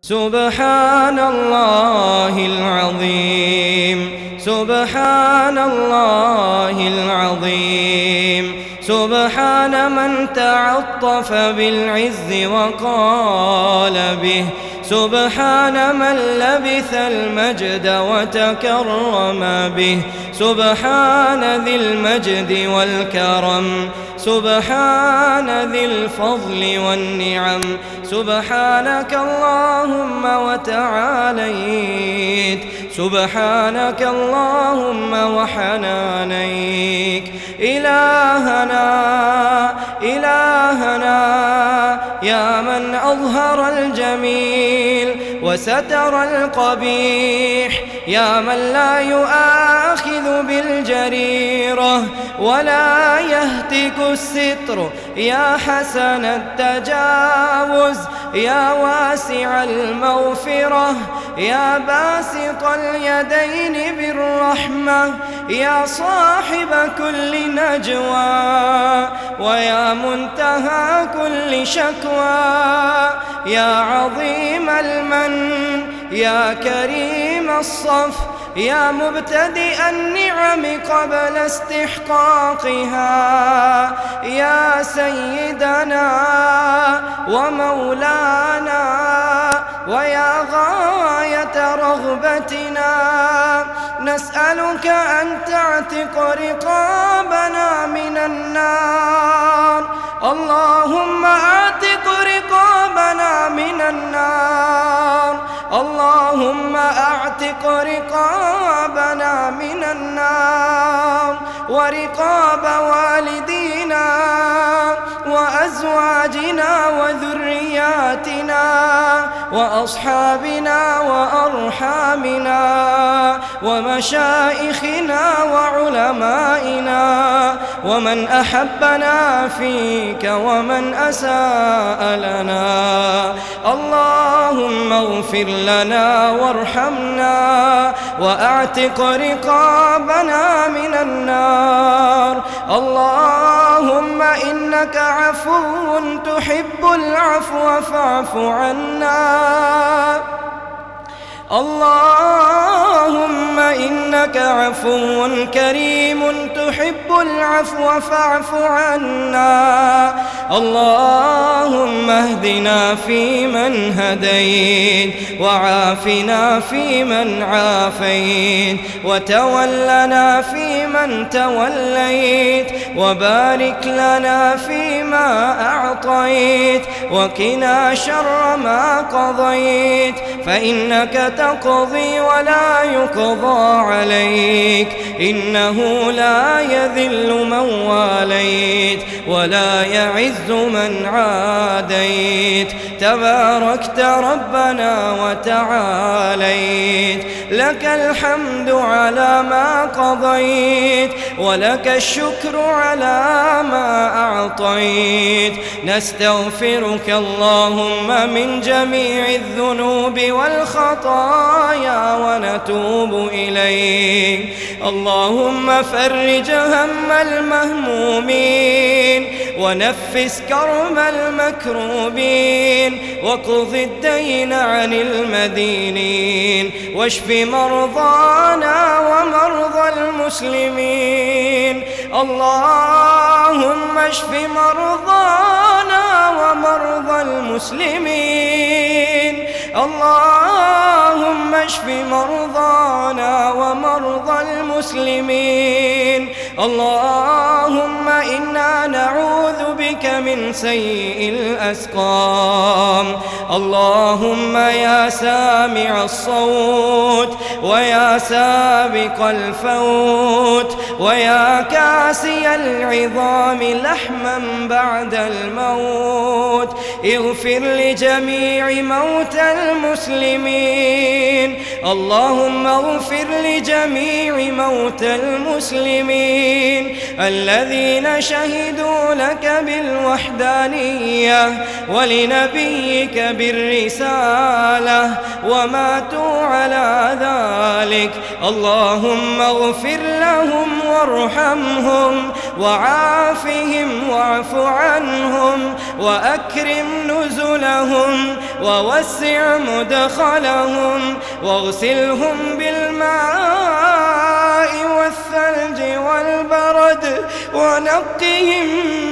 سبحان الله العظيم، سبحان الله العظيم، سبحان من تعطف بالعز وقال به، سبحان من لبث المجد وتكرم به، سبحان ذي المجد والكرم، سبحان ذي الفضل والنعم، سبحانك اللهم وتعاليت، سبحانك اللهم وحنانيك. إلهنا إلهنا يا من أظهر الجميل وستر القبيح، يا من لا يؤاخذ بالجريرة ولا يهتك الستر، يا حسن التجاوز، يا واسع المغفرة، يا باسط اليدين بالرحمة، يا صاحب كل نجوى ويا منتهى كل شكوى، يا عظيم المن، يا كريم الصف، يا مبتدئ النعم قبل استحقاقها، يا سيدنا ومولانا ويا غاية رغبتنا، نسألك أن تعتق رقابنا من النار. اللهم أعتق رقابنا من النار، اللهم أعتق رقابنا من النار ورقاب والدينا وأزواجنا وذرياتنا وأصحابنا وأرحامنا ومشائخنا وعلمائنا ومن أحبنا فيك ومن أساء لنا. اللهم اغفر لنا وارحمنا وأعتق رقابنا من النار. اللهم إنك عفو تحب العفو فاعف عنا. اللهم إنك عفو كريم تحب العفو فاعف عنا. اللهم اهدنا فيمن هديت وعافنا فيمن عافيت وتولنا فيمن توليت وبارك لنا فيما أعطيت وقنا شر ما قضيت، فإنك تقضي ولا يقضى عليك، إنه لا يذل من واليت ولا يعز من عاديت. تباركت ربنا وتعاليت، لك الحمد على ما قضيت ولك الشكر على ما أعطيت. نستغفرك اللهم من جميع الذنوب والخطايا ونتوب إليك. اللهم فرج هم المهمومين ونفس كرب المكروبين وقض الدين عن المدينين واشف مرضانا ومرضى المسلمين. اللهم اشف مرضانا ومرضى المسلمين. اللهم اشف مرضانا ومرضى المسلمين. اللهم إنا نعوذ بك من سيء الأسقام. اللهم يا سامع الصوت ويا سابق الفوت ويا كاسي العظام لحما بعد الموت، اغفر لجميع موتى المسلمين. اللهم اغفر لجميع موتى المسلمين الذين شهدوا لك بالوحدانية ولنبيك بالرسالة وماتوا على ذلك. اللهم اغفر لهم وارحمهم وعافهم واعف عنهم وأكرم نزلهم ووسع مدخلهم واغسلهم بالماء والثلج والبرد ونقهم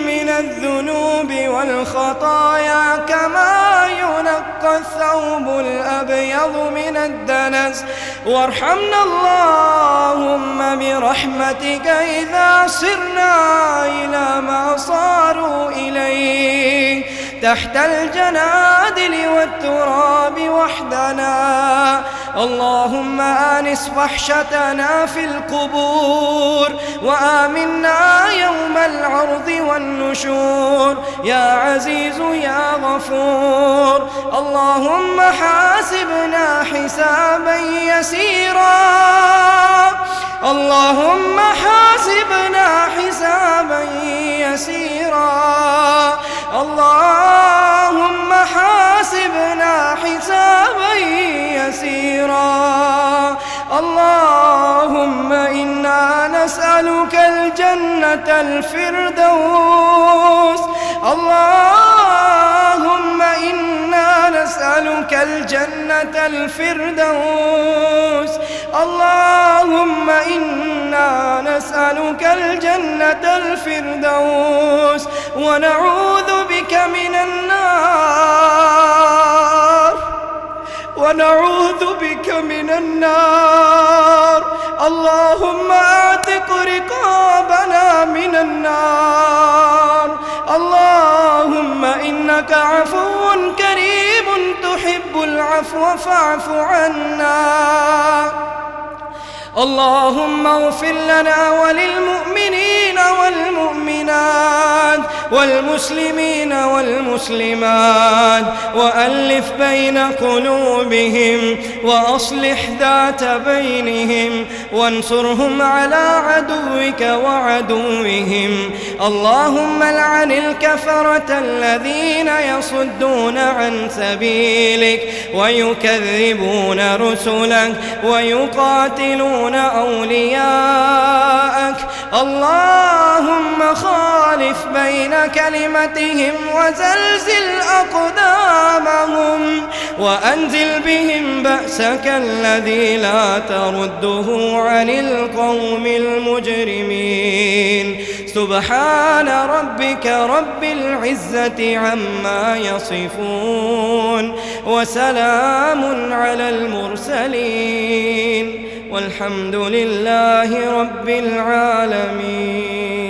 من الذنوب والخطايا كما ينقى الثوب الأبيض من الدنس. وارحمنا اللهم برحمتك إذا صرنا إلى ما صاروا إليه تحت الجنادل والتراب وحدنا. اللهم آنس وحشتنا في القبور وآمنا يوم العرض والنشور يا عزيز يا غفور. اللهم حاسبنا حسابا يسيرا. اللهم حاسبنا حسابا يسيرا. اللهم حاسبنا حسابا يسيرا. اللهم إنا نسألك الجنة الفردوس. اللهم إنا نسألك الجنة الفردوس. اللهم إنا نسألك الجنة الفردوس ونعوذ بك من النار. اللهم اعتق رقابنا من النار. اللهم إنك عفو كريم تحب العفو فاعف عنا. اللهم اغفر لنا وللمؤمنين والمؤمنات والمسلمين والمسلمات وألف بين قلوبهم وأصلح ذات بينهم وانصرهم على عدوك وعدوهم. اللهم لعن الكفرة الذين يصدون عن سبيلك ويكذبون رسلك ويقاتلون أولياءك. اللهم خالف بين كلمتهم وزلزل أقدامهم وأنزل بهم بأسك الذي لا ترده عن القوم المجرمين. سبحان ربك رب العزة عما يصفون وسلام على المرسلين والحمد لله رب العالمين.